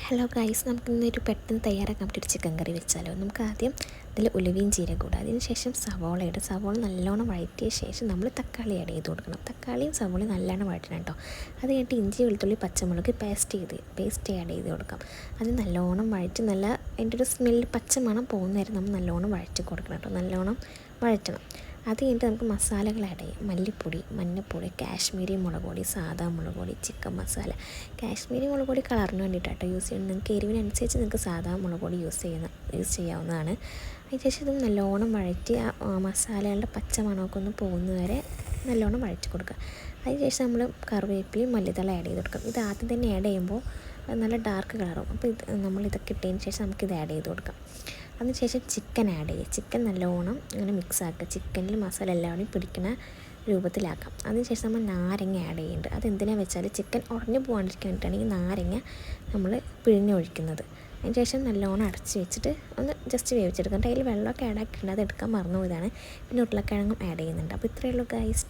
Hello guys, നമുക്കിന്നൊരു പെട്ടെന്ന് തയ്യാറാക്കാൻ പറ്റിയൊരു ചിക്കൻ കറി വെച്ചാലോ. നമുക്ക് ആദ്യം ഇതിൽ ഉലുവയും ജീരകം ഇടുക. അതിന് ശേഷം സവോള ഇടുക. സവോള നല്ലോണം വഴറ്റിയ ശേഷം നമ്മൾ തക്കാളി ആഡ് ചെയ്ത് കൊടുക്കണം. തക്കാളിയും സവോളയും നല്ലോണം വഴറ്റണം കേട്ടോ. അത് കഴിഞ്ഞിട്ട് ഇഞ്ചി വെളുത്തുള്ളി പച്ചമുളക് പേസ്റ്റ് ആഡ് ചെയ്ത് കൊടുക്കാം. അത് നല്ലോണം വഴറ്റി അതിൻ്റെ ഒരു സ്മെല്ല് പച്ചമണം പോകുന്ന നേരം നമ്മൾ നല്ലോണം വഴറ്റി കൊടുക്കണം കേട്ടോ. നല്ലോണം വഴറ്റണം. അത് കഴിഞ്ഞിട്ട് നമുക്ക് മസാലകൾ ആഡ് ചെയ്യാം. മല്ലിപ്പൊടി, മഞ്ഞൾപ്പൊടി, കാശ്മീരി മുളക് പൊടി, സാദാ മുളക് പൊടി, ചിക്കൻ മസാല. കാശ്മീരി മുളക് പൊടി കളറിന് വേണ്ടിയിട്ടാട്ടോ യൂസ് ചെയ്യുന്നത്. നിങ്ങൾക്ക് എരിവിനനുസരിച്ച് നിങ്ങൾക്ക് സാദാ മുളക് പൊടി യൂസ് ചെയ്യാവുന്നതാണ്. അതിനുശേഷം ഇത് നല്ലോണം വഴറ്റി ആ മസാലകളുടെ പച്ചമണമൊക്കെ ഒന്ന് പോകുന്നവരെ നല്ലോണം വഴറ്റി കൊടുക്കുക. അതിനുശേഷം നമ്മൾ കറിവേപ്പിലയും മല്ലിത്തല ആഡ് ചെയ്ത് കൊടുക്കാം. ഇത് ആദ്യം തന്നെ ആഡ് ചെയ്യുമ്പോൾ നല്ല ഡാർക്ക് കളറാവും. അപ്പോൾ നമ്മളിതൊക്കെ ഇട്ടതിന് ശേഷം നമുക്കിത് ആഡ് ചെയ്ത് കൊടുക്കാം. അതിനുശേഷം ചിക്കൻ ആഡ് ചെയ്യുക. ചിക്കൻ നല്ലോണം അങ്ങനെ മിക്സ് ആക്കുക. ചിക്കനിൽ മസാല എല്ലാവരും പിടിക്കുന്ന രൂപത്തിലാക്കാം. അതിനുശേഷം നമ്മൾ നാരങ്ങ ആഡ് ചെയ്യുന്നുണ്ട്. അതെന്തിനാണെന്ന് വെച്ചാൽ ചിക്കൻ ഉടഞ്ഞു പോകാണ്ടിരിക്കാൻ വേണ്ടിയിട്ടാണ് ഈ നാരങ്ങ നമ്മൾ പിഴിഞ്ഞൊഴിക്കുന്നത്. അതിനുശേഷം നല്ലോണം അടച്ച് വെച്ചിട്ട് ഒന്ന് ജസ്റ്റ് വേവിച്ചെടുക്കാം. അതിൽ വെള്ളമൊക്കെ ആഡ് ആക്കിയിട്ടുണ്ട്, അത് എടുക്കാൻ മറന്നു പോയതാണ്. പിന്നെ ഉരുളക്കിഴങ്ങും ആഡ് ചെയ്യുന്നുണ്ട്. അപ്പോൾ ഇത്രയേ ഉള്ളൂ ഗൈസ്.